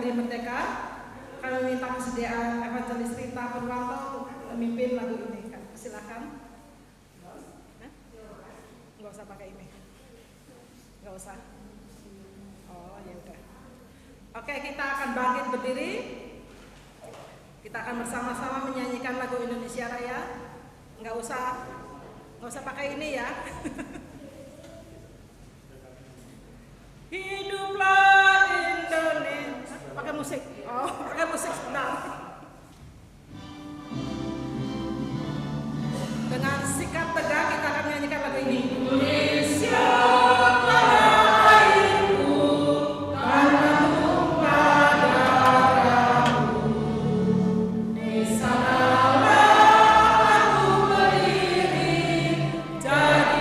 Hari Merdeka, kami minta kesediaan Evangelis Rita Purwanto untuk memimpin lagu ini. Silakan. Nggak usah pakai ini. Nggak usah. Oh ya udah. Oke, kita akan bangkit berdiri. Kita akan bersama-sama menyanyikan lagu Indonesia Raya. Nggak usah pakai ini ya. Hiduplah Indonesia. Pakai musik. Oh, pakai musik sebentar. Dengan sikap tegak kita akan menyanyikan lagu ini. Indonesia tanah airku, tanah tumpah darahmu. Di sanalah aku berdiri, jadi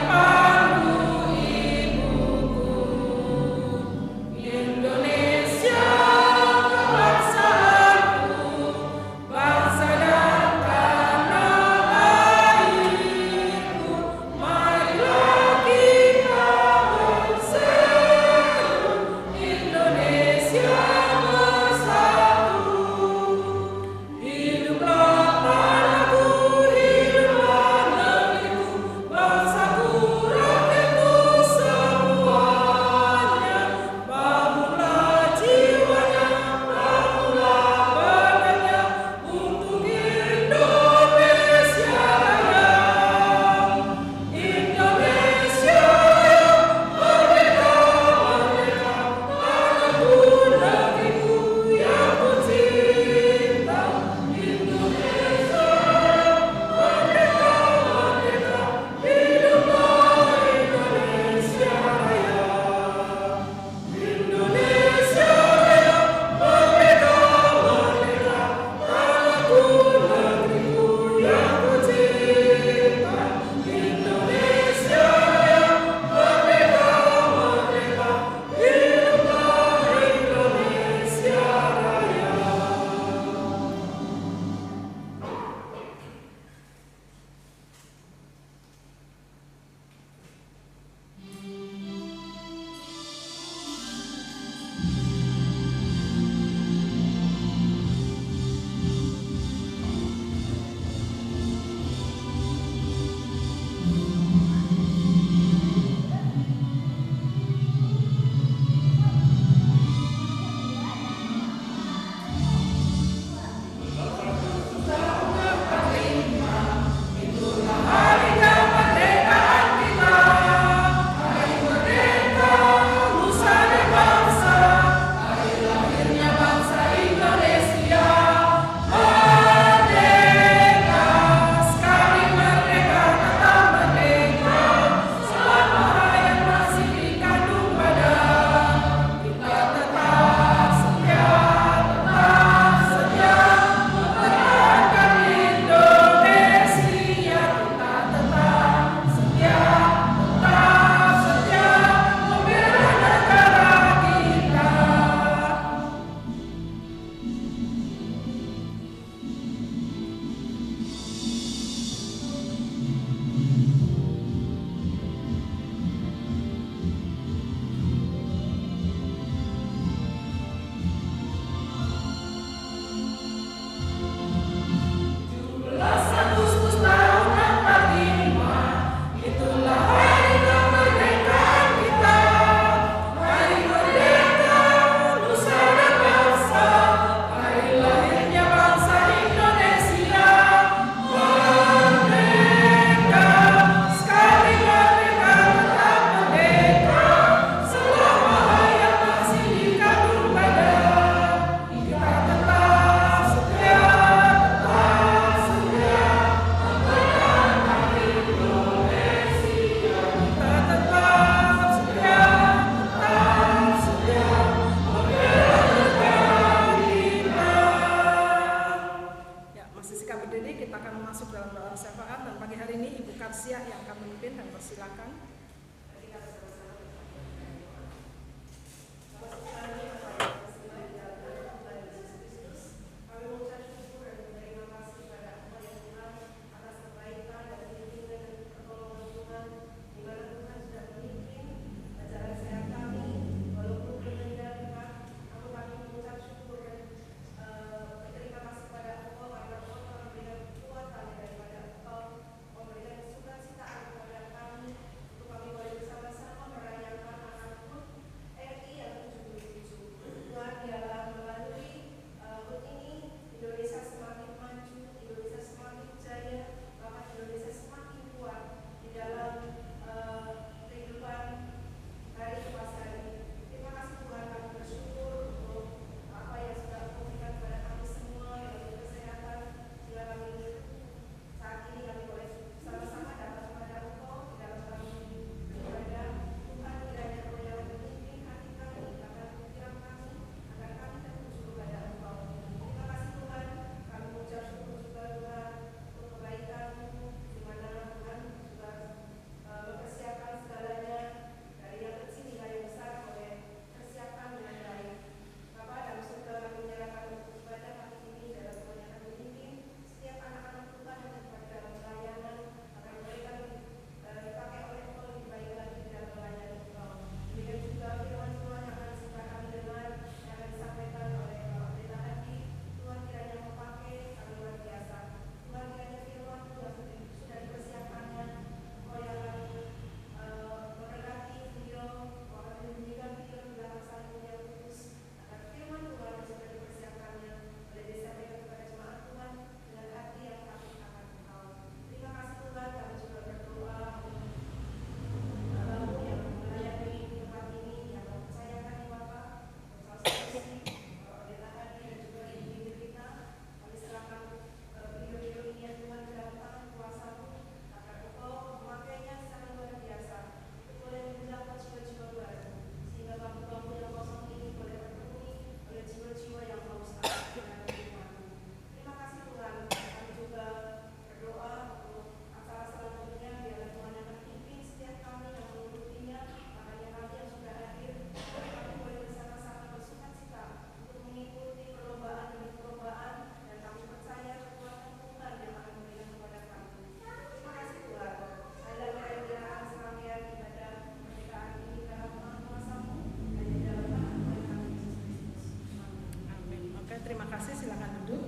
silakan duduk.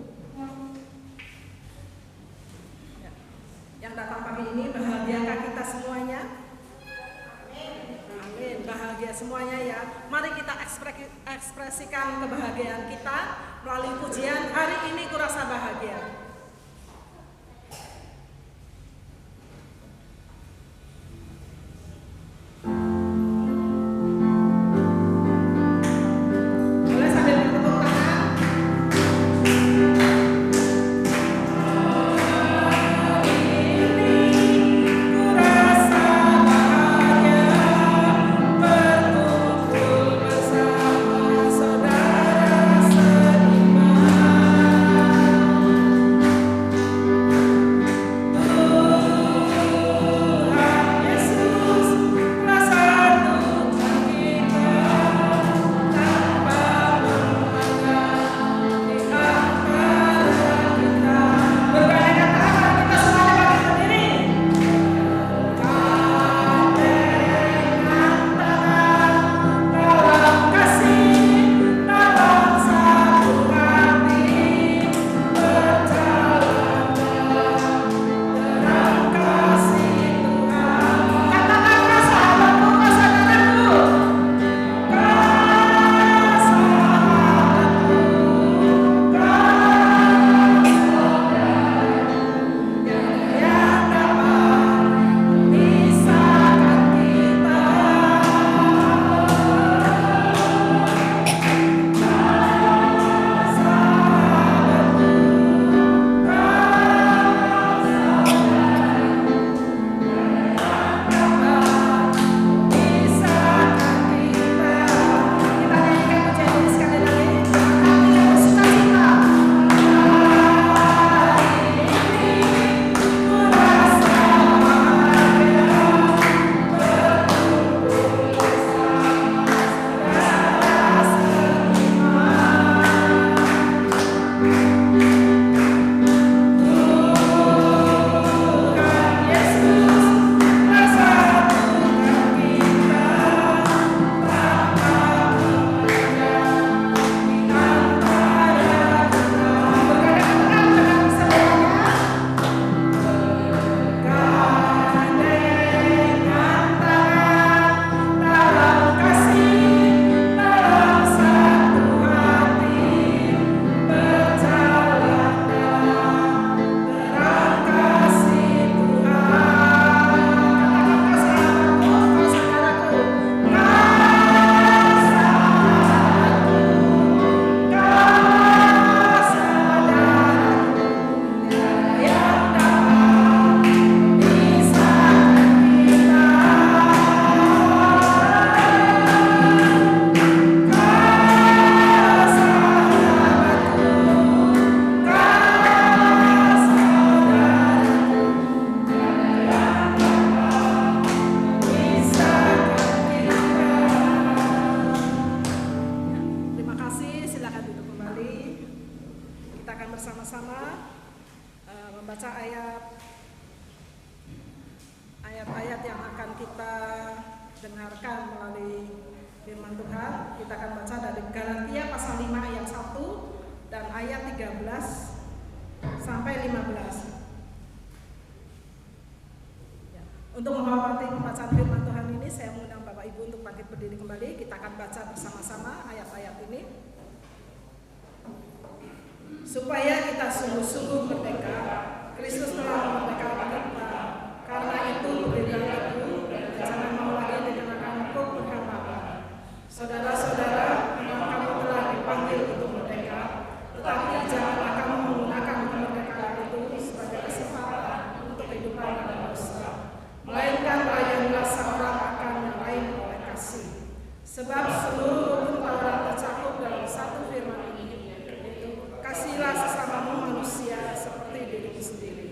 Ya. Yang datang pagi ini bahagiakah kita semuanya? Amin. Bahagia semuanya ya. Mari kita ekspresikan kebahagiaan kita melalui pujian hari ini kurasa bahagia. Ayat-ayat yang akan kita dengarkan melalui firman Tuhan, kita akan baca dari Galatia pasal 5 ayat 1 dan ayat 13 sampai 15. Ya. Untuk menghormati pembacaan firman Tuhan ini, saya mengundang Bapak Ibu untuk bangkit berdiri kembali. Kita akan baca bersama-sama ayat-ayat ini. Supaya kita sungguh-sungguh merdeka, Kristus telah memerdekakan kita. Karena itu berdirilah teguh dan jangan mau lagi dikenakan hukum perhambaan. Saudara-saudara, memang kamu telah dipanggil untuk merdeka, tetapi janganlah kamu menggunakan kemerdekaan itu sebagai kesempatan untuk kehidupan dalam dosa, melainkan layanilah seorang akan yang lain oleh kasih. Sebab seluruh hukum Taurat tercakup dalam satu firman ini, yaitu kasihilah sesamamu manusia seperti dirimu sendiri.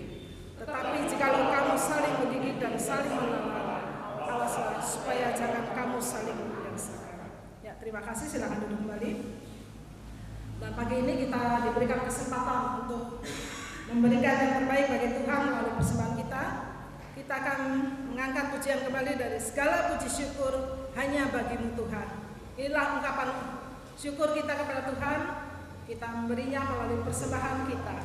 Tetapi jikalau kamu saling mendidik dan saling menelan, awaslah supaya jangan kamu saling membinasakan. Ya, terima kasih. Silakan duduk kembali. Dan pagi ini kita diberikan kesempatan untuk memberikan yang terbaik bagi Tuhan melalui persembahan kita. Kita akan mengangkat pujian kembali dari segala puji syukur hanya bagimu Tuhan. Inilah ungkapan syukur kita kepada Tuhan. kita memberinya melalui persembahan kita.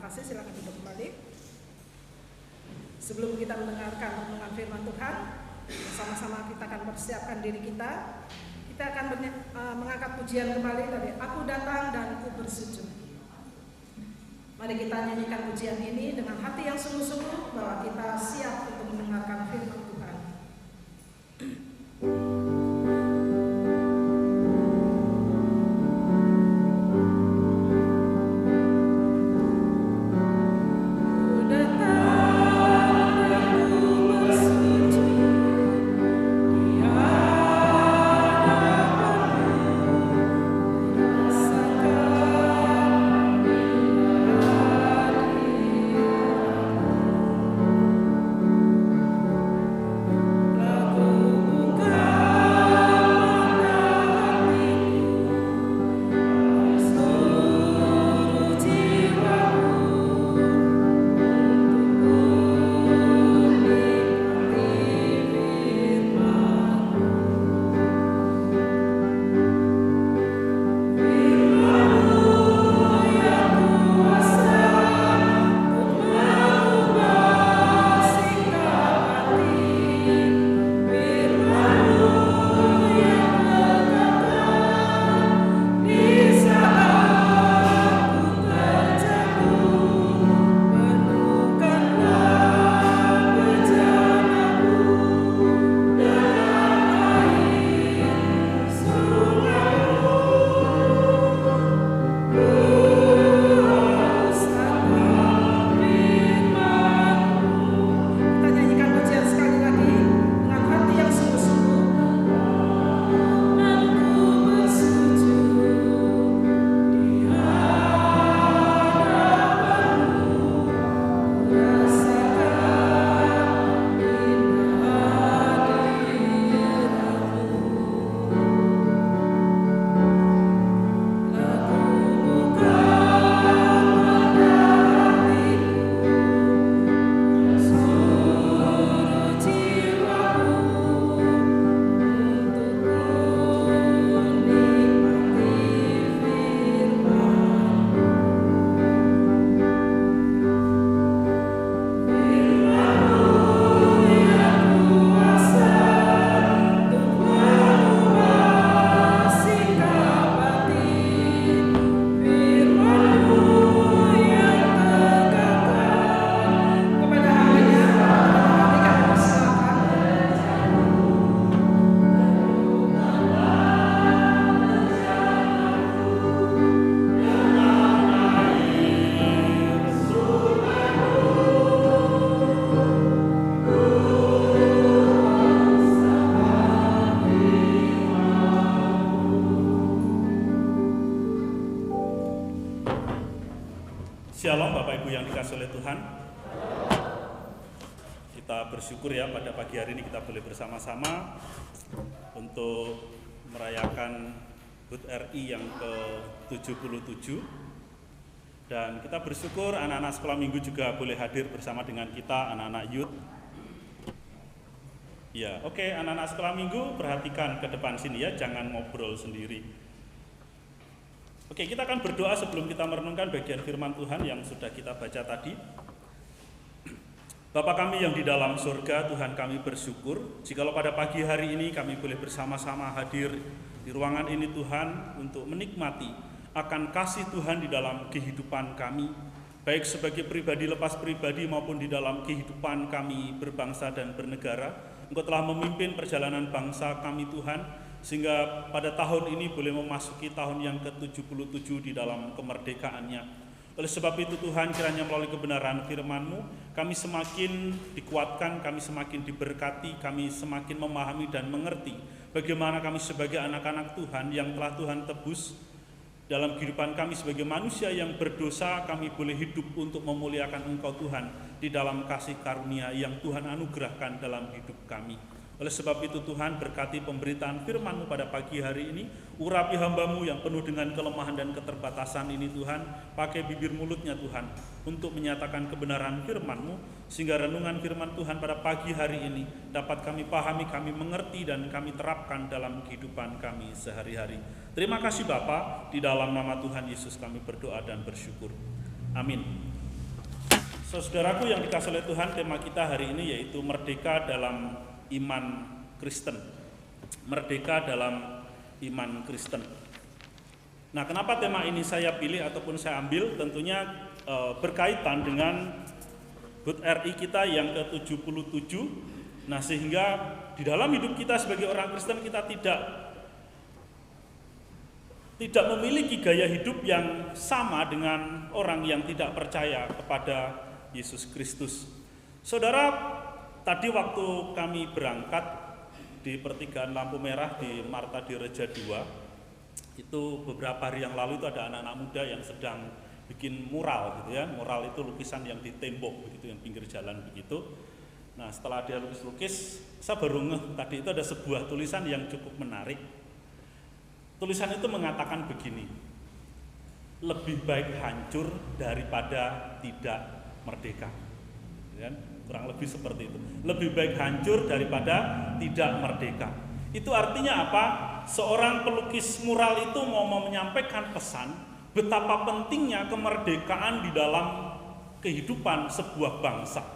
Silakan duduk kembali. Sebelum kita mendengarkan renungan firman Tuhan, bersama-sama kita akan persiapkan diri kita. Kita akan mengangkat pujian kembali dari Aku Datang dan Ku Bersujud. Mari kita nyanyikan pujian ini dengan hati yang sungguh-sungguh bahwa kita siap untuk mendengarkan firman Tuhan. Ku Ibu yang dikasihi oleh Tuhan, kita bersyukur ya pada pagi hari ini kita boleh bersama-sama untuk merayakan HUT RI yang ke-77. Dan kita bersyukur anak-anak sekolah minggu juga boleh hadir bersama dengan kita, anak-anak youth. Ya, oke, anak-anak sekolah minggu perhatikan ke depan sini ya, jangan ngobrol sendiri. Oke, kita akan berdoa sebelum kita merenungkan bagian firman Tuhan yang sudah kita baca tadi. Bapa kami yang di dalam surga, Tuhan kami bersyukur jikalau pada pagi hari ini kami boleh bersama-sama hadir di ruangan ini Tuhan untuk menikmati akan kasih Tuhan di dalam kehidupan kami, baik sebagai pribadi lepas pribadi maupun di dalam kehidupan kami berbangsa dan bernegara. Engkau telah memimpin perjalanan bangsa kami Tuhan, sehingga pada tahun ini boleh memasuki tahun yang ke-77 di dalam kemerdekaannya. Oleh sebab itu Tuhan, kiranya melalui kebenaran firman-Mu, kami semakin dikuatkan, kami semakin diberkati, kami semakin memahami dan mengerti bagaimana kami sebagai anak-anak Tuhan yang telah Tuhan tebus dalam kehidupan kami sebagai manusia yang berdosa, kami boleh hidup untuk memuliakan Engkau Tuhan di dalam kasih karunia yang Tuhan anugerahkan dalam hidup kami. Oleh sebab itu Tuhan, berkati pemberitaan firman-Mu pada pagi hari ini, urapi hamba-Mu yang penuh dengan kelemahan dan keterbatasan ini Tuhan, pakai bibir mulutnya Tuhan, untuk menyatakan kebenaran firman-Mu, sehingga renungan firman Tuhan pada pagi hari ini dapat kami pahami, kami mengerti, dan kami terapkan dalam kehidupan kami sehari-hari. Terima kasih Bapa, di dalam nama Tuhan Yesus kami berdoa dan bersyukur. Amin. Saudaraku yang dikasihi oleh Tuhan, tema kita hari ini yaitu merdeka dalam iman Kristen. Merdeka dalam iman Kristen. Nah, kenapa tema ini saya pilih ataupun saya ambil? Tentunya berkaitan dengan HUT RI kita yang ke-77. Nah, sehingga di dalam hidup kita sebagai orang Kristen kita tidak memiliki gaya hidup yang sama dengan orang yang tidak percaya kepada Yesus Kristus. Saudara, tadi waktu kami berangkat di pertigaan lampu merah di Marta di Reja 2, itu beberapa hari yang lalu itu ada anak-anak muda yang sedang bikin mural gitu ya. Mural itu lukisan yang di tembok begitu, yang pinggir jalan begitu. Nah, setelah dia lukis-lukis, saya baru ngeh tadi itu ada sebuah tulisan yang cukup menarik. Tulisan itu mengatakan begini: lebih baik hancur daripada tidak merdeka. Ya, kurang lebih seperti itu. Lebih baik hancur daripada tidak merdeka. Itu artinya apa? Seorang pelukis mural itu mau menyampaikan pesan betapa pentingnya kemerdekaan di dalam kehidupan sebuah bangsa.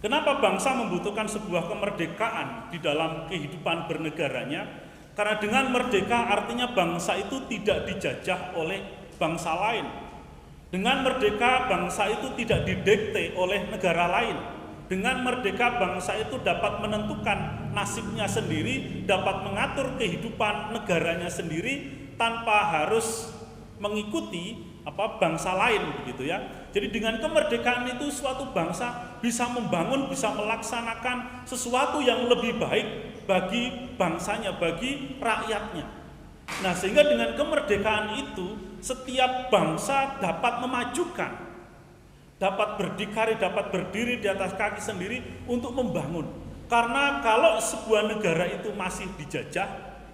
Kenapa bangsa membutuhkan sebuah kemerdekaan di dalam kehidupan bernegaranya? Karena dengan merdeka artinya bangsa itu tidak dijajah oleh bangsa lain. Dengan merdeka bangsa itu tidak didikte oleh negara lain. Dengan merdeka bangsa itu dapat menentukan nasibnya sendiri, dapat mengatur kehidupan negaranya sendiri tanpa harus mengikuti bangsa lain begitu ya. Jadi dengan kemerdekaan itu suatu bangsa bisa membangun, bisa melaksanakan sesuatu yang lebih baik bagi bangsanya, bagi rakyatnya. Nah, sehingga dengan kemerdekaan itu setiap bangsa dapat memajukan, dapat berdikari, dapat berdiri di atas kaki sendiri untuk membangun. Karena kalau sebuah negara itu masih dijajah,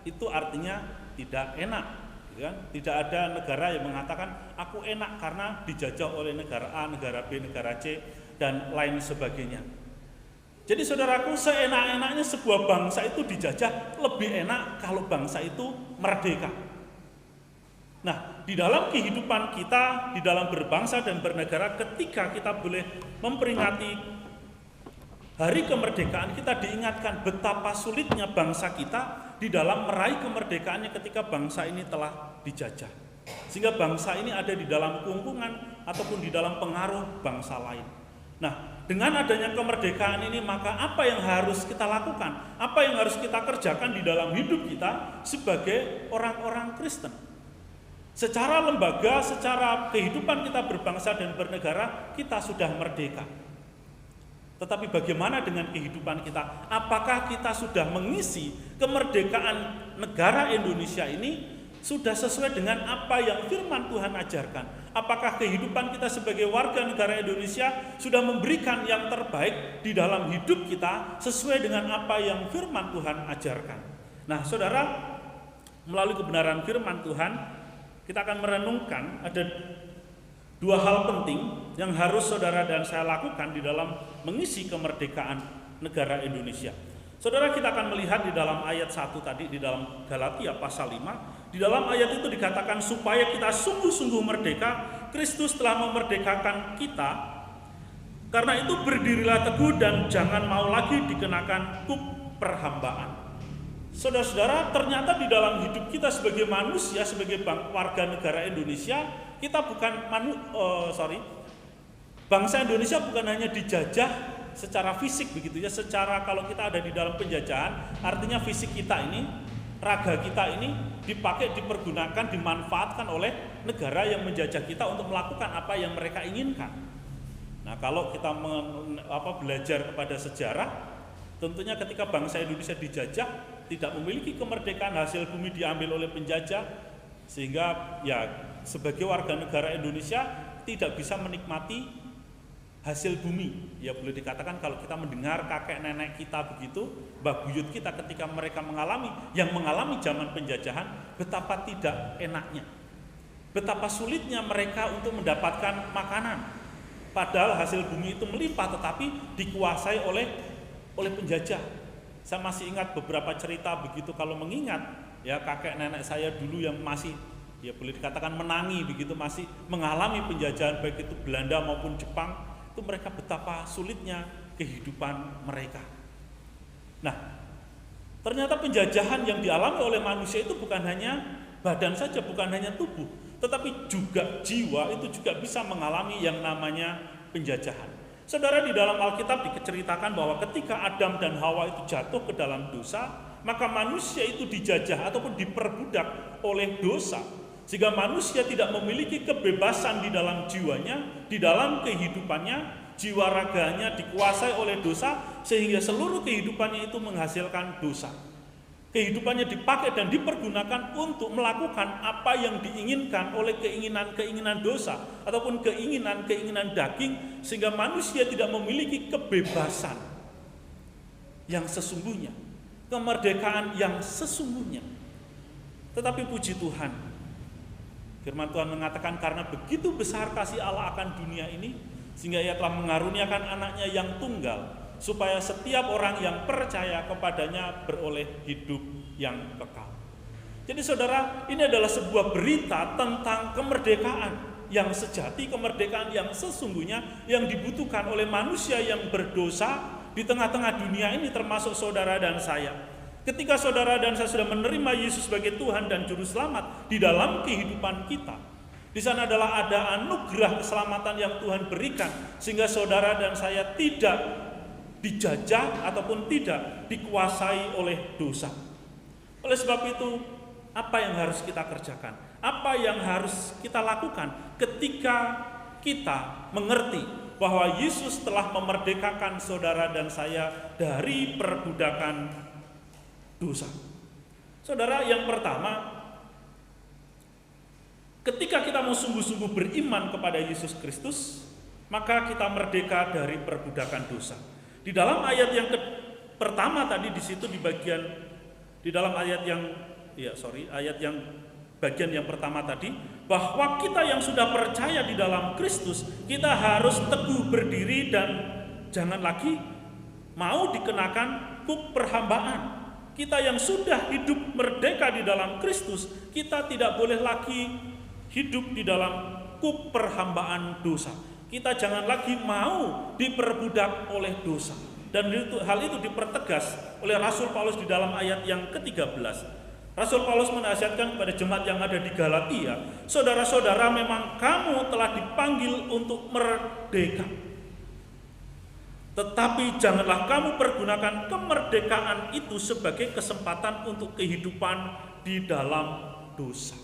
itu artinya tidak enak. Ya, tidak ada negara yang mengatakan aku enak karena dijajah oleh negara A, negara B, negara C, dan lain sebagainya. Jadi saudaraku, seenak-enaknya sebuah bangsa itu dijajah, lebih enak kalau bangsa itu merdeka. Nah, di dalam kehidupan kita, di dalam berbangsa dan bernegara, ketika kita boleh memperingati hari kemerdekaan, kita diingatkan betapa sulitnya bangsa kita di dalam meraih kemerdekaannya ketika bangsa ini telah dijajah. Sehingga bangsa ini ada di dalam kungkungan ataupun di dalam pengaruh bangsa lain. Nah, dengan adanya kemerdekaan ini, maka apa yang harus kita lakukan? Apa yang harus kita kerjakan di dalam hidup kita sebagai orang-orang Kristen? Secara lembaga, secara kehidupan kita berbangsa dan bernegara, kita sudah merdeka. Tetapi bagaimana dengan kehidupan kita? Apakah kita sudah mengisi kemerdekaan negara Indonesia ini sudah sesuai dengan apa yang firman Tuhan ajarkan? Apakah kehidupan kita sebagai warga negara Indonesia sudah memberikan yang terbaik di dalam hidup kita sesuai dengan apa yang firman Tuhan ajarkan? Nah, saudara, melalui kebenaran firman Tuhan, kita akan merenungkan ada dua hal penting yang harus saudara dan saya lakukan di dalam mengisi kemerdekaan negara Indonesia. Saudara, kita akan melihat di dalam ayat 1 tadi, di dalam Galatia pasal 5, di dalam ayat itu dikatakan supaya kita sungguh-sungguh merdeka, Kristus telah memerdekakan kita. Karena itu berdirilah teguh dan jangan mau lagi dikenakan kuk perhambaan. Saudara-saudara, ternyata di dalam hidup kita sebagai manusia, sebagai warga negara Indonesia, kita bukan bangsa Indonesia bukan hanya dijajah secara fisik begitu ya, secara kalau kita ada di dalam penjajahan, artinya fisik kita ini, raga kita ini dipakai, dipergunakan, dimanfaatkan oleh negara yang menjajah kita untuk melakukan apa yang mereka inginkan. Nah, kalau kita belajar kepada sejarah, tentunya ketika bangsa Indonesia dijajah, tidak memiliki kemerdekaan, hasil bumi diambil oleh penjajah, sehingga ya sebagai warga negara Indonesia tidak bisa menikmati hasil bumi. Ya boleh dikatakan kalau kita mendengar kakek nenek kita begitu, mbah buyut kita ketika mereka mengalami zaman penjajahan, betapa tidak enaknya, betapa sulitnya mereka untuk mendapatkan makanan. Padahal hasil bumi itu melimpah, tetapi dikuasai oleh penjajah. Saya masih ingat beberapa cerita begitu, kalau mengingat ya kakek nenek saya dulu yang masih ya boleh dikatakan menangi begitu, masih mengalami penjajahan baik itu Belanda maupun Jepang, itu mereka betapa sulitnya kehidupan mereka. Nah, ternyata penjajahan yang dialami oleh manusia itu bukan hanya badan saja, bukan hanya tubuh, tetapi juga jiwa itu juga bisa mengalami yang namanya penjajahan. Saudara, di dalam Alkitab diceritakan bahwa ketika Adam dan Hawa itu jatuh ke dalam dosa, maka manusia itu dijajah ataupun diperbudak oleh dosa, sehingga manusia tidak memiliki kebebasan di dalam jiwanya, di dalam kehidupannya, jiwa raganya dikuasai oleh dosa, sehingga seluruh kehidupannya itu menghasilkan dosa. Kehidupannya dipakai dan dipergunakan untuk melakukan apa yang diinginkan oleh keinginan-keinginan dosa ataupun keinginan-keinginan daging, sehingga manusia tidak memiliki kebebasan yang sesungguhnya, kemerdekaan yang sesungguhnya. Tetapi puji Tuhan, firman Tuhan mengatakan karena begitu besar kasih Allah akan dunia ini, sehingga Ia telah mengaruniakan anaknya yang tunggal, supaya setiap orang yang percaya kepadanya beroleh hidup yang kekal. Jadi saudara, ini adalah sebuah berita tentang kemerdekaan yang sejati, kemerdekaan yang sesungguhnya yang dibutuhkan oleh manusia yang berdosa di tengah-tengah dunia ini, termasuk saudara dan saya. Ketika saudara dan saya sudah menerima Yesus sebagai Tuhan dan Juru Selamat di dalam kehidupan kita, di sana adalah ada anugerah keselamatan yang Tuhan berikan, sehingga saudara dan saya tidak dijajah ataupun tidak dikuasai oleh dosa. Oleh sebab itu, apa yang harus kita kerjakan? Apa yang harus kita lakukan ketika kita mengerti bahwa Yesus telah memerdekakan saudara dan saya dari perbudakan dosa? Saudara, yang pertama, ketika kita mau sungguh-sungguh beriman kepada Yesus Kristus, maka kita merdeka dari perbudakan dosa. Di dalam ayat yang pertama tadi, di situ di bagian di dalam ayat yang bagian yang pertama tadi, bahwa kita yang sudah percaya di dalam Kristus, kita harus teguh berdiri dan jangan lagi mau dikenakan kuk perhambaan. Kita yang sudah hidup merdeka di dalam Kristus, kita tidak boleh lagi hidup di dalam kuk perhambaan dosa. Kita jangan lagi mau diperbudak oleh dosa. Dan hal itu dipertegas oleh Rasul Paulus di dalam ayat yang ke-13. Rasul Paulus menasihatkan kepada jemaat yang ada di Galatia, saudara-saudara, memang kamu telah dipanggil untuk merdeka. Tetapi janganlah kamu pergunakan kemerdekaan itu sebagai kesempatan untuk kehidupan di dalam dosa.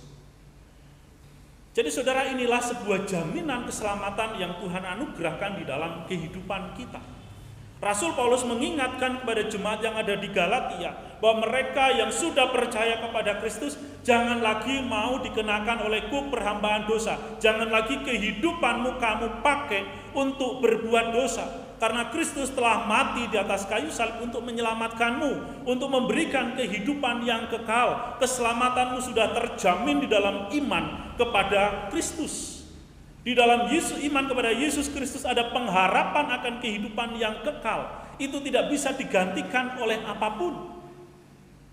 Jadi saudara, inilah sebuah jaminan keselamatan yang Tuhan anugerahkan di dalam kehidupan kita. Rasul Paulus mengingatkan kepada jemaat yang ada di Galatia bahwa mereka yang sudah percaya kepada Kristus jangan lagi mau dikenakan oleh kuk perhambaan dosa. Jangan lagi kehidupanmu kamu pakai untuk berbuat dosa. Karena Kristus telah mati di atas kayu salib untuk menyelamatkanmu, untuk memberikan kehidupan yang kekal. Keselamatanmu sudah terjamin di dalam iman kepada Kristus. Di dalam iman kepada Yesus Kristus ada pengharapan akan kehidupan yang kekal. Itu tidak bisa digantikan oleh apapun.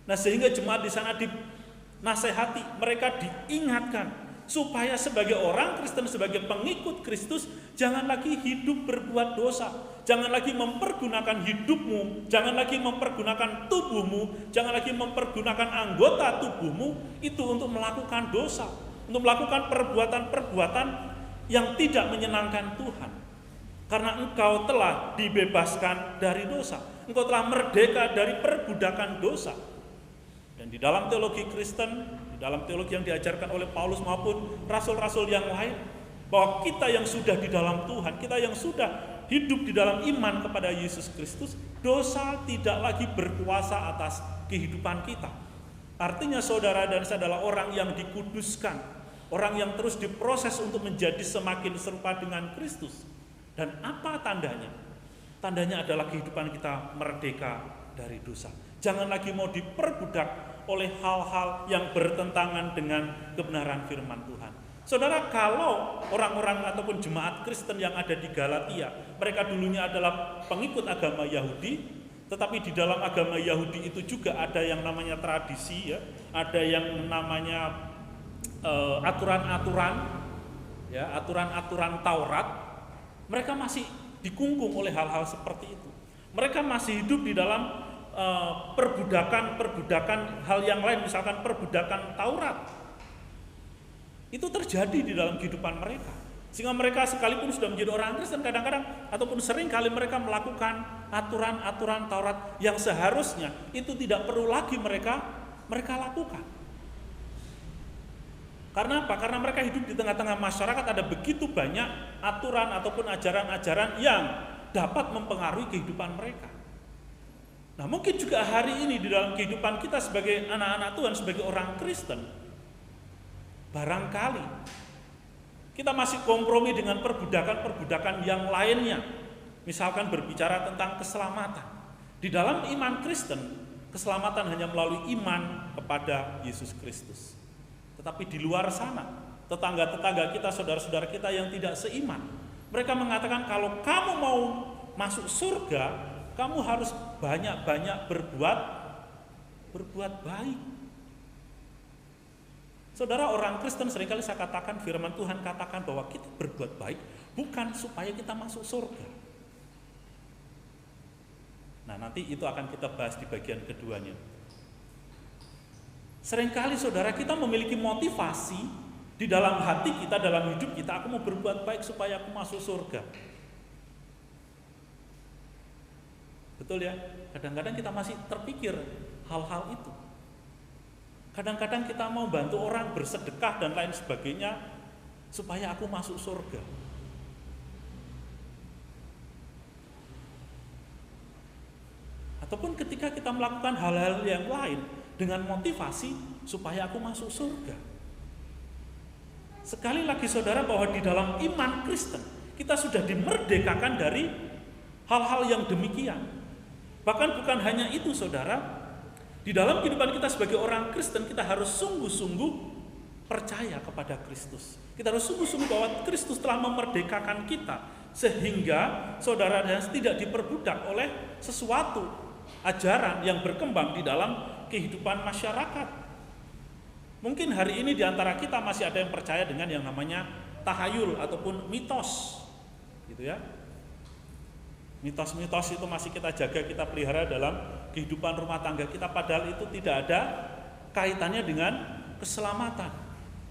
Nah, sehingga jemaat di sana dinasehati, mereka diingatkan supaya sebagai orang Kristen, sebagai pengikut Kristus, jangan lagi hidup berbuat dosa. Jangan lagi mempergunakan hidupmu, jangan lagi mempergunakan tubuhmu, jangan lagi mempergunakan anggota tubuhmu itu untuk melakukan dosa, untuk melakukan perbuatan-perbuatan yang tidak menyenangkan Tuhan. Karena engkau telah dibebaskan dari dosa. Engkau telah merdeka dari perbudakan dosa. Dan di dalam teologi Kristen, di dalam teologi yang diajarkan oleh Paulus maupun rasul-rasul yang lain, bahwa kita yang sudah di dalam Tuhan, kita yang sudah hidup di dalam iman kepada Yesus Kristus, dosa tidak lagi berkuasa atas kehidupan kita. Artinya saudara dan saya adalah orang yang dikuduskan, orang yang terus diproses untuk menjadi semakin serupa dengan Kristus. Dan apa tandanya? Tandanya adalah kehidupan kita merdeka dari dosa. Jangan lagi mau diperbudak oleh hal-hal yang bertentangan dengan kebenaran firman Tuhan. Saudara, kalau orang-orang ataupun jemaat Kristen yang ada di Galatia, mereka dulunya adalah pengikut agama Yahudi, tetapi di dalam agama Yahudi itu juga ada yang namanya tradisi, ya, ada yang namanya aturan-aturan, ya, aturan-aturan Taurat. Mereka masih dikungkung oleh hal-hal seperti itu. Mereka masih hidup di dalam perbudakan hal yang lain, misalkan perbudakan Taurat. Itu terjadi di dalam kehidupan mereka. Sehingga mereka sekalipun sudah menjadi orang Kristen, kadang-kadang ataupun sering kali mereka melakukan aturan-aturan Taurat yang seharusnya itu tidak perlu lagi mereka lakukan. Karena apa? Karena mereka hidup di tengah-tengah masyarakat, ada begitu banyak aturan ataupun ajaran-ajaran yang dapat mempengaruhi kehidupan mereka. Nah, mungkin juga hari ini di dalam kehidupan kita sebagai anak-anak Tuhan, sebagai orang Kristen, barangkali kita masih kompromi dengan perbudakan-perbudakan yang lainnya. Misalkan berbicara tentang keselamatan. Di dalam iman Kristen, keselamatan hanya melalui iman kepada Yesus Kristus. Tetapi di luar sana, tetangga-tetangga kita, saudara-saudara kita yang tidak seiman, mereka mengatakan kalau kamu mau masuk surga, kamu harus banyak-banyak berbuat baik. Saudara, orang Kristen seringkali saya katakan, firman Tuhan katakan bahwa kita berbuat baik bukan supaya kita masuk surga. Nah, nanti itu akan kita bahas di bagian keduanya. Seringkali saudara kita memiliki motivasi di dalam hati kita, dalam hidup kita, aku mau berbuat baik supaya aku masuk surga. Betul ya? Kadang-kadang kita masih terpikir hal-hal itu. Kadang-kadang kita mau bantu orang, bersedekah dan lain sebagainya supaya aku masuk surga. Ataupun ketika kita melakukan hal-hal yang lain dengan motivasi supaya aku masuk surga. Sekali lagi saudara, bahwa di dalam iman Kristen kita sudah dimerdekakan dari hal-hal yang demikian. Bahkan bukan hanya itu saudara, di dalam kehidupan kita sebagai orang Kristen kita harus sungguh-sungguh percaya kepada Kristus. Kita harus sungguh-sungguh bahwa Kristus telah memerdekakan kita, sehingga saudara dan tidak diperbudak oleh sesuatu ajaran yang berkembang di dalam kehidupan masyarakat. Mungkin hari ini di antara kita masih ada yang percaya dengan yang namanya tahayul ataupun mitos, gitu ya. Mitos-mitos itu masih kita jaga, kita pelihara dalam kehidupan rumah tangga kita, padahal itu tidak ada kaitannya dengan keselamatan.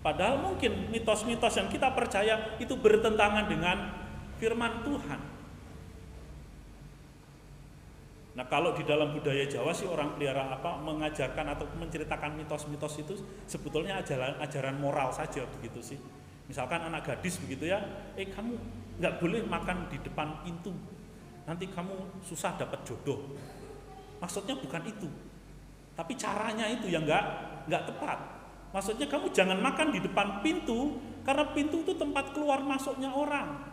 Padahal mungkin mitos-mitos yang kita percaya itu bertentangan dengan firman Tuhan. Nah, kalau di dalam budaya Jawa sih orang pelihara mengajarkan atau menceritakan mitos-mitos itu sebetulnya ajaran moral saja begitu sih. Misalkan anak gadis begitu ya, kamu nggak boleh makan di depan pintu. nanti kamu susah dapat jodoh. Maksudnya bukan itu. Tapi caranya itu yang nggak tepat. Maksudnya kamu jangan makan di depan pintu, karena pintu itu tempat keluar masuknya orang.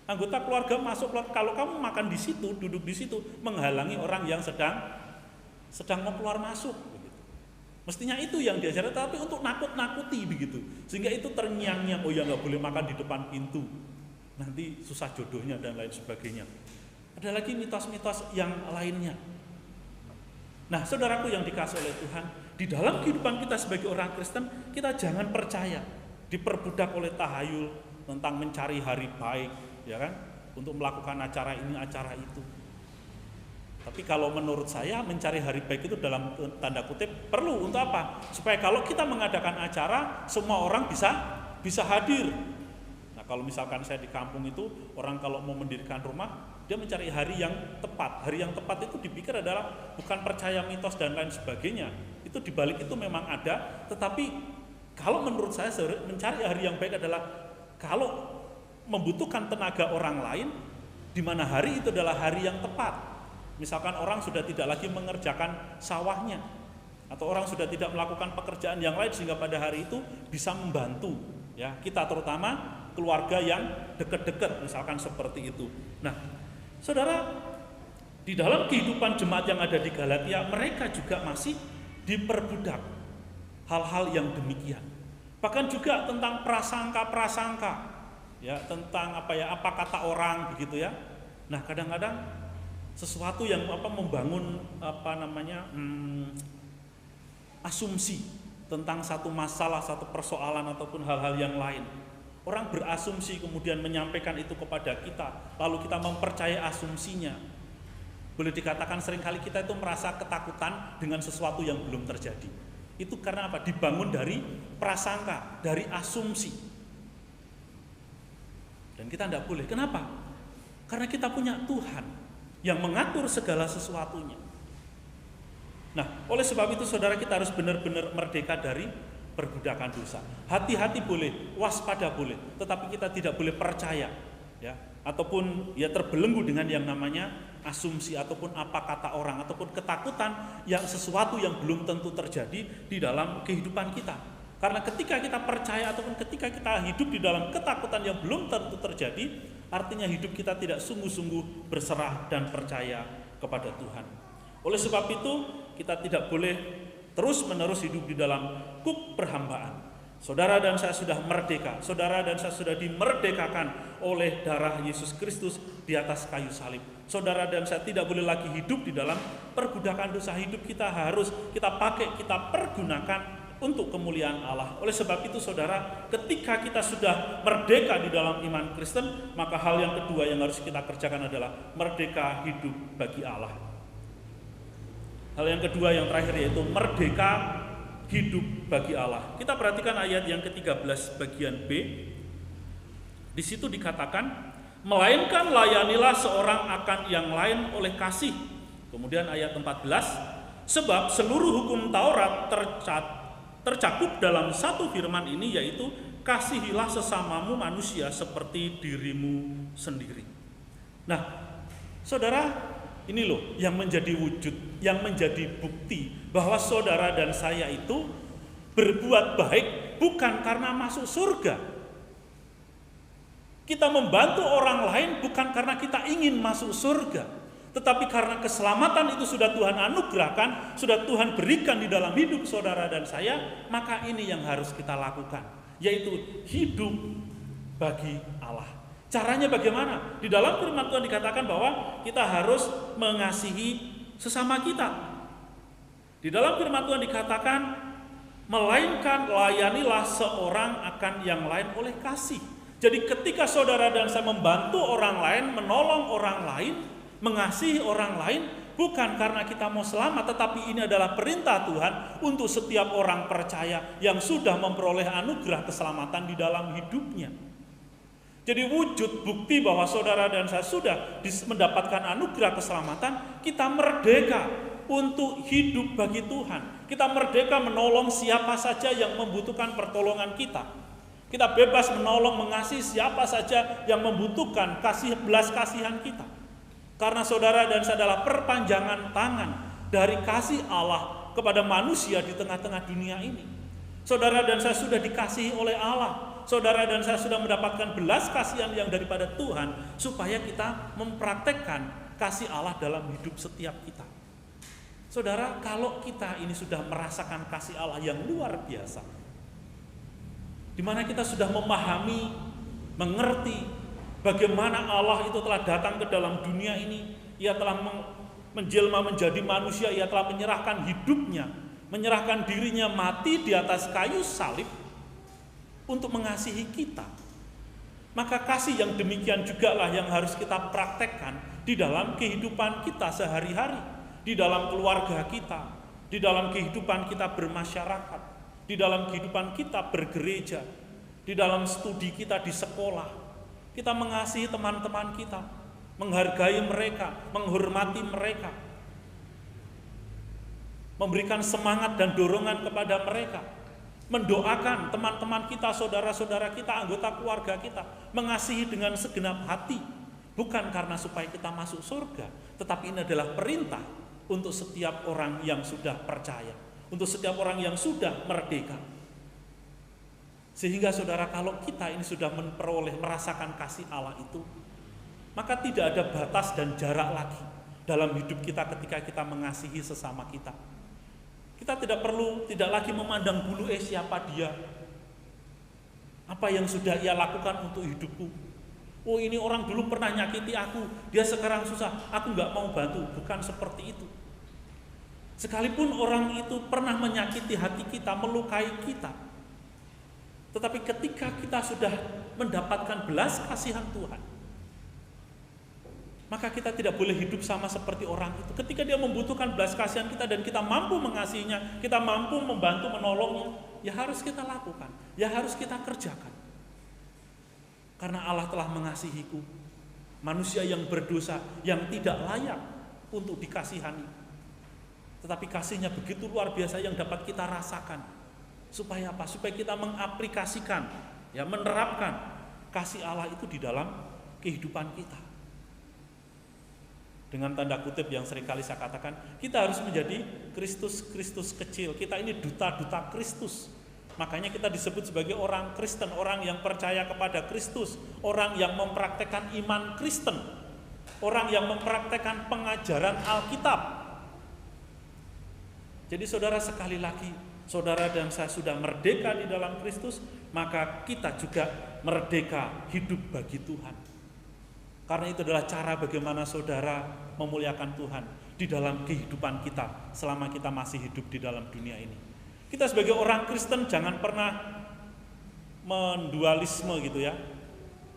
Anggota keluarga masuk, kalau kamu makan di situ, duduk di situ, menghalangi orang yang sedang mau keluar masuk. Begitu. Mestinya itu yang diajarkan, tapi untuk nakut-nakuti begitu. Sehingga itu terngiang-ngiang, oh ya nggak boleh makan di depan pintu, nanti susah jodohnya dan lain sebagainya. Ada lagi mitos-mitos yang lainnya. Nah, saudaraku yang dikasihi oleh Tuhan, di dalam kehidupan kita sebagai orang Kristen, kita jangan percaya diperbudak oleh tahayul tentang mencari hari baik, ya kan? Untuk melakukan acara ini, acara itu. Tapi kalau menurut saya mencari hari baik itu dalam tanda kutip perlu untuk apa? Supaya kalau kita mengadakan acara, semua orang bisa hadir. Nah, kalau misalkan saya di kampung itu, orang kalau mau mendirikan rumah, dia mencari hari yang tepat. Hari yang tepat itu dipikir adalah bukan percaya mitos dan lain sebagainya. Itu dibalik itu memang ada, tetapi kalau menurut saya mencari hari yang baik adalah kalau membutuhkan tenaga orang lain, di mana hari itu adalah hari yang tepat. Misalkan orang sudah tidak lagi mengerjakan sawahnya, atau orang sudah tidak melakukan pekerjaan yang lain sehingga pada hari itu bisa membantu, ya kita terutama keluarga yang dekat-dekat, misalkan seperti itu. Nah, saudara, di dalam kehidupan jemaat yang ada di Galatia, mereka juga masih diperbudak hal-hal yang demikian. Bahkan juga tentang prasangka-prasangka, ya tentang apa kata orang begitu ya. Nah, kadang-kadang sesuatu yang membangun asumsi tentang satu masalah, satu persoalan ataupun hal-hal yang lain. Orang berasumsi kemudian menyampaikan itu kepada kita, lalu kita mempercayai asumsinya. Boleh dikatakan seringkali kita itu merasa ketakutan dengan sesuatu yang belum terjadi. Itu karena apa? Dibangun dari prasangka, dari asumsi. Dan kita tidak boleh. Kenapa? Karena kita punya Tuhan yang mengatur segala sesuatunya. Nah, oleh sebab itu saudara, kita harus benar-benar merdeka dari perbudakan dosa. Hati-hati boleh, waspada boleh, tetapi kita tidak boleh percaya, ya, ataupun ya terbelenggu dengan yang namanya asumsi ataupun apa kata orang ataupun ketakutan yang sesuatu yang belum tentu terjadi di dalam kehidupan kita. Karena ketika kita percaya ataupun ketika kita hidup di dalam ketakutan yang belum tentu terjadi, artinya hidup kita tidak sungguh-sungguh berserah dan percaya kepada Tuhan. Oleh sebab itu, kita tidak boleh terus-menerus hidup di dalam kuk perhambaan. Saudara dan saya sudah merdeka. Saudara dan saya sudah dimerdekakan oleh darah Yesus Kristus di atas kayu salib. Saudara dan saya tidak boleh lagi hidup di dalam perbudakan dosa. Hidup kita harus kita pakai, kita pergunakan untuk kemuliaan Allah. Oleh sebab itu saudara, ketika kita sudah merdeka di dalam iman Kristen, maka hal yang kedua yang harus kita kerjakan adalah merdeka hidup bagi Allah. Hal yang kedua yang terakhir yaitu merdeka hidup bagi Allah. Kita perhatikan ayat yang ke-13 bagian B. Di situ dikatakan, melainkan layanilah seorang akan yang lain oleh kasih. Kemudian ayat 14, sebab seluruh hukum Taurat tercakup dalam satu firman ini, yaitu kasihilah sesamamu manusia seperti dirimu sendiri. Nah, saudara, ini loh yang menjadi wujud, yang menjadi bukti bahwa saudara dan saya itu berbuat baik bukan karena masuk surga. Kita membantu orang lain bukan karena kita ingin masuk surga, tetapi karena keselamatan itu sudah Tuhan anugerahkan, sudah Tuhan berikan di dalam hidup saudara dan saya, maka ini yang harus kita lakukan, yaitu hidup bagi Allah. Caranya bagaimana? Di dalam firman Tuhan dikatakan bahwa kita harus mengasihi sesama kita. Di dalam firman Tuhan dikatakan, melainkan layanilah seorang akan yang lain oleh kasih. Jadi ketika saudara dan saya membantu orang lain, menolong orang lain, mengasihi orang lain, bukan karena kita mau selamat, tetapi ini adalah perintah Tuhan untuk setiap orang percaya yang sudah memperoleh anugerah keselamatan di dalam hidupnya. Jadi wujud bukti bahwa saudara dan saya sudah mendapatkan anugerah keselamatan, kita merdeka untuk hidup bagi Tuhan. Kita merdeka menolong siapa saja yang membutuhkan pertolongan kita. Kita bebas menolong, mengasihi siapa saja yang membutuhkan belas kasihan kita. Karena saudara dan saya adalah perpanjangan tangan dari kasih Allah kepada manusia di tengah-tengah dunia ini. Saudara dan saya sudah dikasihi oleh Allah. Saudara dan saya sudah mendapatkan belas kasihan yang daripada Tuhan, supaya kita mempraktekkan kasih Allah dalam hidup setiap kita. Saudara, kalau kita ini sudah merasakan kasih Allah yang luar biasa, di mana kita sudah memahami, mengerti bagaimana Allah itu telah datang ke dalam dunia ini, Ia telah menjelma menjadi manusia, Ia telah menyerahkan hidupnya, menyerahkan dirinya mati di atas kayu salib untuk mengasihi kita. Maka kasih yang demikian jugalah yang harus kita praktekkan di dalam kehidupan kita sehari-hari, di dalam keluarga kita, di dalam kehidupan kita bermasyarakat, di dalam kehidupan kita bergereja, di dalam studi kita di sekolah. Kita mengasihi teman-teman kita, menghargai mereka, menghormati mereka, memberikan semangat dan dorongan kepada mereka, mendoakan teman-teman kita, saudara-saudara kita, anggota keluarga kita, mengasihi dengan segenap hati, bukan karena supaya kita masuk surga, tetapi ini adalah perintah untuk setiap orang yang sudah percaya, untuk setiap orang yang sudah merdeka. Sehingga saudara, kalau kita ini sudah memperoleh, merasakan kasih Allah itu, maka tidak ada batas dan jarak lagi dalam hidup kita ketika kita mengasihi sesama kita. Kita tidak lagi memandang bulu siapa dia, apa yang sudah ia lakukan untuk hidupku. Oh, ini orang dulu pernah nyakiti aku, dia sekarang susah, aku nggak mau bantu. Bukan seperti itu. Sekalipun orang itu pernah menyakiti hati kita, melukai kita, tetapi ketika kita sudah mendapatkan belas kasihan Tuhan, maka kita tidak boleh hidup sama seperti orang itu. Ketika dia membutuhkan belas kasihan kita dan kita mampu mengasihinya, kita mampu membantu menolongnya, ya harus kita lakukan, ya harus kita kerjakan. Karena Allah telah mengasihiku, manusia yang berdosa, yang tidak layak untuk dikasihani. Tetapi kasihnya begitu luar biasa yang dapat kita rasakan. Supaya apa? Supaya kita mengaplikasikan, ya, menerapkan kasih Allah itu di dalam kehidupan kita. Dengan tanda kutip yang seringkali saya katakan, kita harus menjadi Kristus-Kristus kecil. Kita ini duta-duta Kristus. Makanya kita disebut sebagai orang Kristen, orang yang percaya kepada Kristus, orang yang mempraktekkan iman Kristen, orang yang mempraktekkan pengajaran Alkitab. Jadi saudara, sekali lagi, saudara dan saya sudah merdeka di dalam Kristus, maka kita juga merdeka hidup bagi Tuhan. Karena itu adalah cara bagaimana saudara memuliakan Tuhan di dalam kehidupan kita selama kita masih hidup di dalam dunia ini. Kita sebagai orang Kristen jangan pernah mendualisme gitu ya.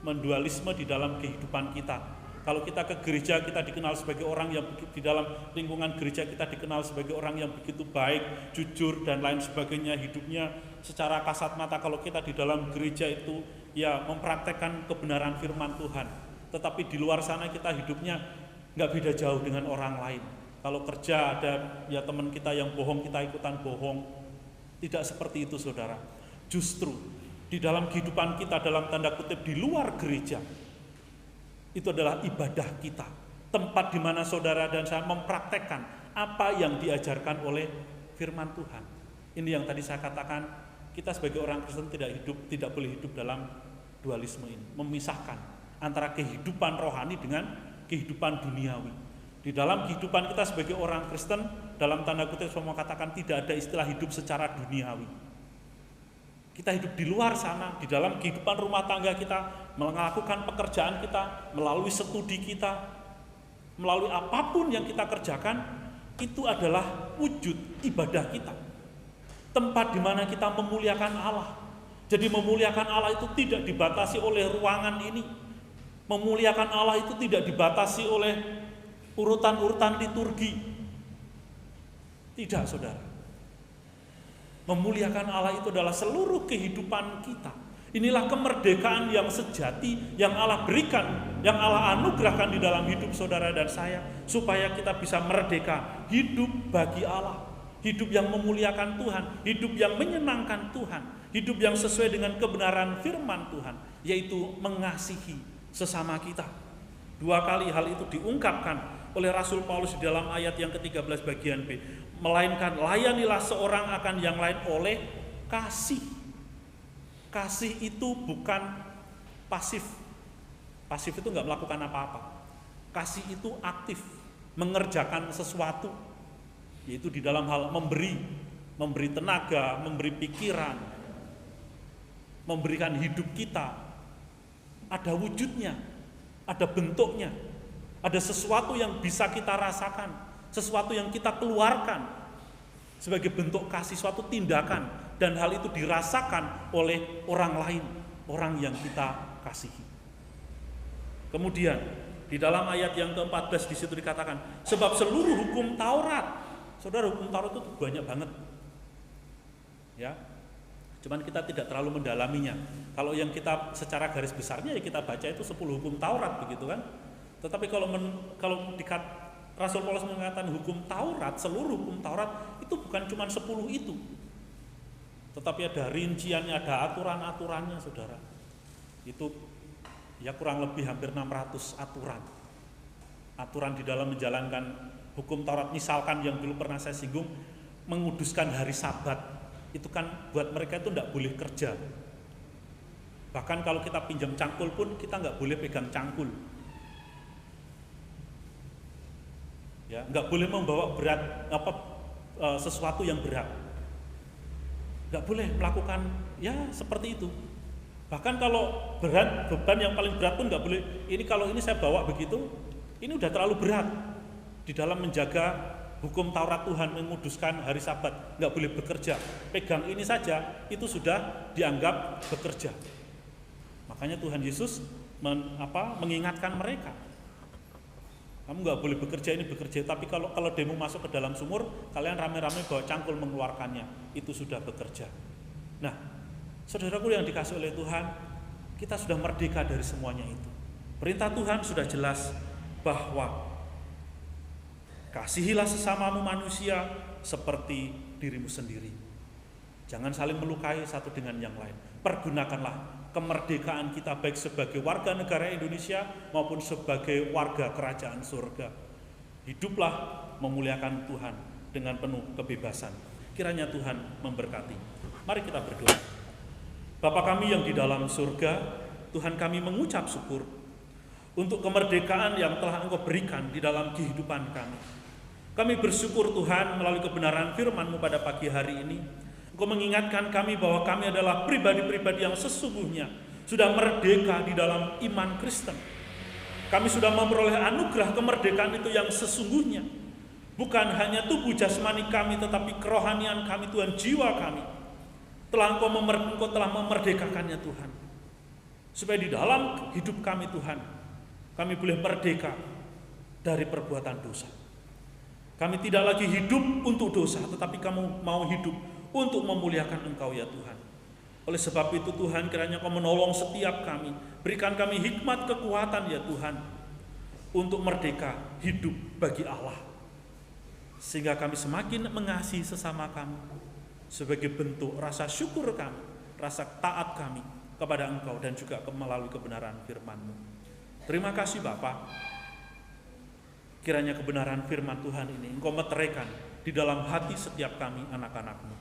Mendualisme di dalam kehidupan kita. Kalau kita ke gereja, kita dikenal sebagai orang yang di dalam lingkungan gereja kita dikenal sebagai orang yang begitu baik, jujur dan lain sebagainya, hidupnya secara kasat mata. Kalau kita di dalam gereja itu ya mempraktekkan kebenaran firman Tuhan. Tetapi di luar sana kita hidupnya nggak beda jauh dengan orang lain. Kalau kerja ada ya teman kita yang bohong, kita ikutan bohong. Tidak seperti itu saudara. Justru di dalam kehidupan kita dalam tanda kutip di luar gereja, itu adalah ibadah kita. Tempat di mana saudara dan saya mempraktekkan apa yang diajarkan oleh firman Tuhan. Ini yang tadi saya katakan, kita sebagai orang Kristen tidak boleh hidup dalam dualisme ini, memisahkan antara kehidupan rohani dengan kehidupan duniawi. Di dalam kehidupan kita sebagai orang Kristen, dalam tanda kutip saya mau katakan tidak ada istilah hidup secara duniawi. Kita hidup di luar sana, di dalam kehidupan rumah tangga kita, melakukan pekerjaan kita, melalui studi kita, melalui apapun yang kita kerjakan, itu adalah wujud ibadah kita. Tempat di mana kita memuliakan Allah. Jadi memuliakan Allah itu tidak dibatasi oleh ruangan ini. Memuliakan Allah itu tidak dibatasi oleh urutan-urutan liturgi. Tidak, saudara. Memuliakan Allah itu adalah seluruh kehidupan kita. Inilah kemerdekaan yang sejati yang Allah berikan, yang Allah anugerahkan di dalam hidup saudara dan saya, supaya kita bisa merdeka, hidup bagi Allah, hidup yang memuliakan Tuhan, hidup yang menyenangkan Tuhan, hidup yang sesuai dengan kebenaran firman Tuhan, yaitu mengasihi sesama kita. Dua kali hal itu diungkapkan oleh Rasul Paulus di dalam ayat yang ke-13 bagian B. Melainkan layanilah seorang akan yang lain oleh kasih. Kasih itu bukan pasif. Pasif itu nggak melakukan apa-apa. Kasih itu aktif, mengerjakan sesuatu, yaitu di dalam hal memberi tenaga, memberi pikiran, memberikan hidup kita. Ada wujudnya, ada bentuknya, ada sesuatu yang bisa kita rasakan, sesuatu yang kita keluarkan sebagai bentuk kasih, suatu tindakan, dan hal itu dirasakan oleh orang lain, orang yang kita kasihi. Kemudian di dalam ayat yang ke-14 di situ dikatakan, sebab seluruh hukum Taurat, saudara, hukum Taurat itu banyak banget, ya. Cuman kita tidak terlalu mendalaminya. Kalau yang kita secara garis besarnya ya kita baca itu 10 hukum Taurat, begitu kan. Tetapi kalau Rasul Paulus mengatakan hukum Taurat, seluruh hukum Taurat itu bukan cuma 10 itu. Tetapi ada rinciannya, ada aturan-aturannya, saudara. Itu ya kurang lebih hampir 600 aturan. Aturan di dalam menjalankan hukum Taurat, misalkan yang dulu pernah saya singgung, menguduskan hari Sabat. Itu kan buat mereka itu tidak boleh kerja. Bahkan kalau kita pinjam cangkul pun kita nggak boleh pegang cangkul. Ya, nggak boleh membawa sesuatu yang berat. Nggak boleh melakukan ya seperti itu. Bahkan kalau beban yang paling berat pun nggak boleh. Ini kalau ini saya bawa begitu, ini udah terlalu berat di dalam menjaga hukum Taurat Tuhan, menguduskan hari Sabat, nggak boleh bekerja. Pegang ini saja itu sudah dianggap bekerja. Makanya Tuhan Yesus mengingatkan mereka, kamu nggak boleh bekerja ini bekerja, tapi kalau demo masuk ke dalam sumur, kalian rame-rame bawa cangkul mengeluarkannya, itu sudah bekerja. Nah, saudaraku yang dikasih oleh Tuhan, kita sudah merdeka dari semuanya itu. Perintah Tuhan sudah jelas bahwa kasihilah sesamamu manusia seperti dirimu sendiri. Jangan saling melukai satu dengan yang lain. Pergunakanlah kemerdekaan kita baik sebagai warga negara Indonesia maupun sebagai warga kerajaan surga. Hiduplah memuliakan Tuhan dengan penuh kebebasan. Kiranya Tuhan memberkati. Mari kita berdoa. Bapa kami yang di dalam surga, Tuhan, kami mengucap syukur untuk kemerdekaan yang telah Engkau berikan di dalam kehidupan kami. Kami bersyukur Tuhan melalui kebenaran firman-Mu pada pagi hari ini. Engkau mengingatkan kami bahwa kami adalah pribadi-pribadi yang sesungguhnya sudah merdeka di dalam iman Kristen. Kami sudah memperoleh anugerah kemerdekaan itu yang sesungguhnya. Bukan hanya tubuh jasmani kami, tetapi kerohanian kami, Tuhan, jiwa kami. Engkau telah memerdekakannya, Tuhan. Supaya di dalam hidup kami, Tuhan, kami boleh merdeka dari perbuatan dosa. Kami tidak lagi hidup untuk dosa, tetapi kamu mau hidup untuk memuliakan Engkau, ya Tuhan. Oleh sebab itu Tuhan, kiranya Kau menolong setiap kami. Berikan kami hikmat kekuatan, ya Tuhan, untuk merdeka hidup bagi Allah. Sehingga kami semakin mengasihi sesama kami sebagai bentuk rasa syukur kami, rasa taat kami kepada Engkau dan juga melalui kebenaran firman-Mu. Terima kasih Bapa. Kiranya kebenaran firman Tuhan ini Engkau meteraikan di dalam hati setiap kami anak-anak-Mu.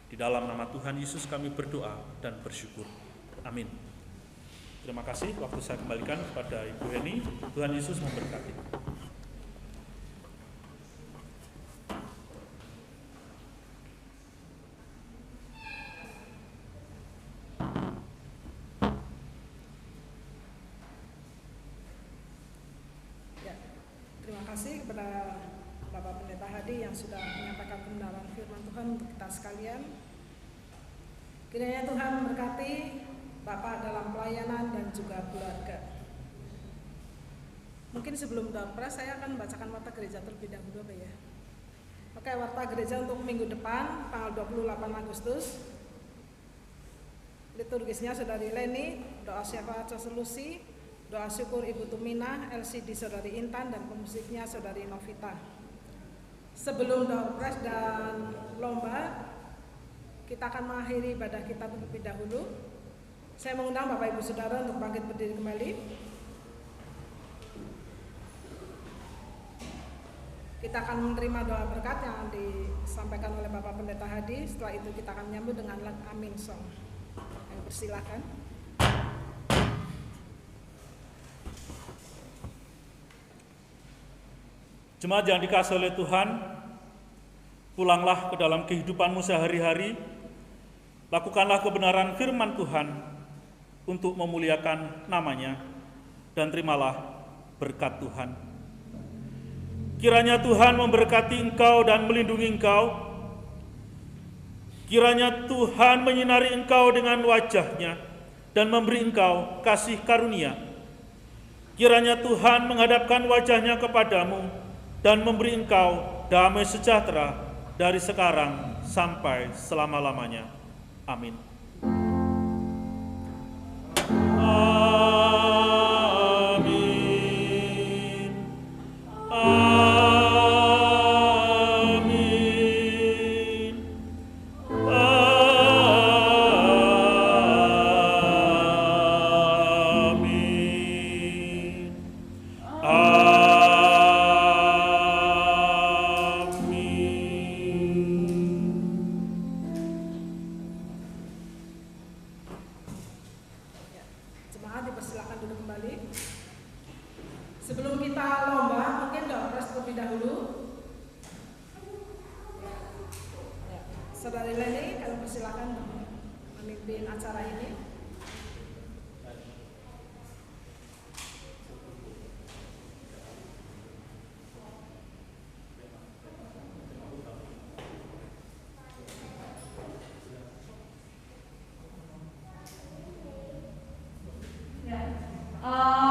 Di dalam nama Tuhan Yesus kami berdoa dan bersyukur. Amin. Terima kasih. Waktu saya kembalikan kepada Ibu Heni. Tuhan Yesus memberkati. Terima kasih kepada Bapak Pendeta Hadi yang sudah menyampaikan kebenaran firman Tuhan untuk kita sekalian. Kiranya Tuhan memberkati Bapak dalam pelayanan dan juga keluarga. Mungkin sebelum doa-pres saya akan membacakan warta gereja terlebih dahulu, Pak ya. Oke, warta gereja untuk minggu depan tanggal 28 Agustus. Liturgisnya Saudari Leni, doa syafaat solusi, doa syukur Ibu Tumina, LCD Saudari Intan, dan pemusiknya Saudari Novita. Sebelum doa pres dan lomba, kita akan mengakhiri ibadah kita terlebih dahulu. Saya mengundang Bapak Ibu Saudara untuk bangkit berdiri kembali. Kita akan menerima doa berkat yang disampaikan oleh Bapak Pendeta Hadi. Setelah itu kita akan menyambut dengan Amin Song. Persilakan. Jemaat yang dikasihi oleh Tuhan, pulanglah ke dalam kehidupanmu sehari-hari, lakukanlah kebenaran firman Tuhan untuk memuliakan namanya, dan terimalah berkat Tuhan. Kiranya Tuhan memberkati engkau dan melindungi engkau. Kiranya Tuhan menyinari engkau dengan wajah-Nya dan memberi engkau kasih karunia. Kiranya Tuhan menghadapkan wajah-Nya kepadamu dan memberi engkau damai sejahtera dari sekarang sampai selama-lamanya. Amin. Dipersilakan duduk kembali. Sebelum kita lomba, mungkin doa terlebih dahulu. Ya, Saudari Leni, kami persilakan memimpin acara ini.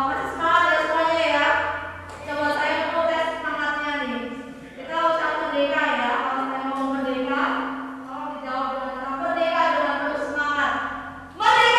Masih semangat ya semuanya ya. Coba saya mau tes semangatnya nih. Kita ucap merdeka ya. Kalau saya ngomong merdeka, tolong dijawab dengan merdeka dengan penuh semangat. Merdeka!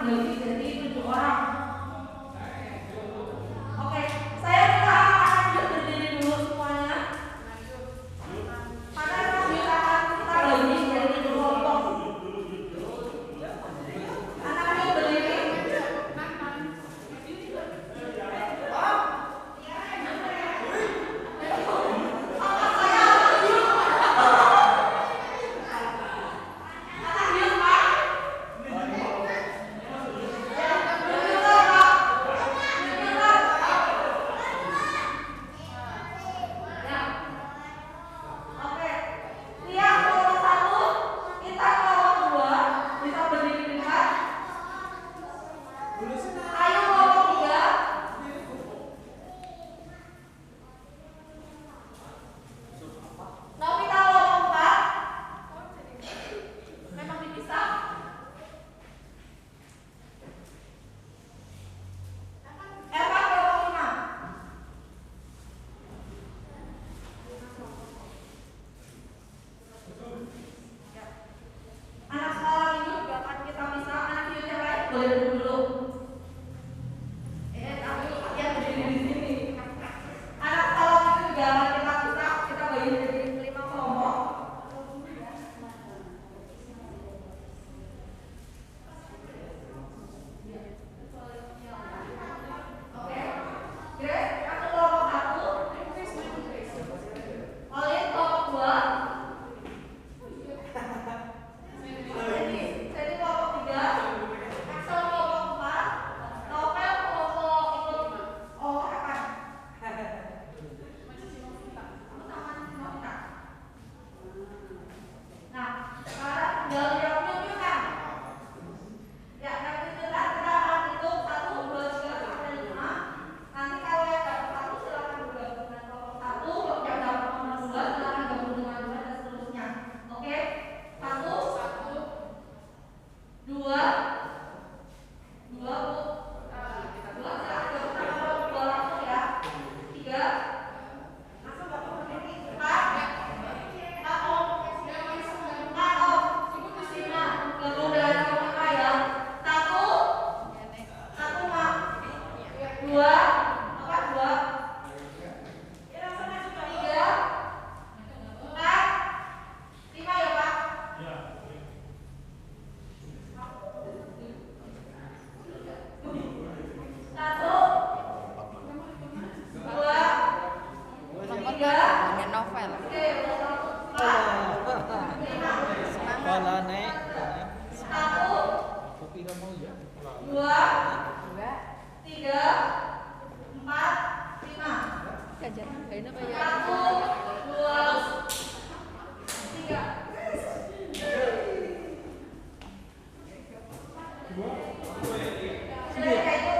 dibagi jadi 7 orang. Oke, saya minta anak-anak berdiri dulu semuanya. Karena kita akan kita bagi jadi 7 kelompok. Anak-anak berdiri. Sudah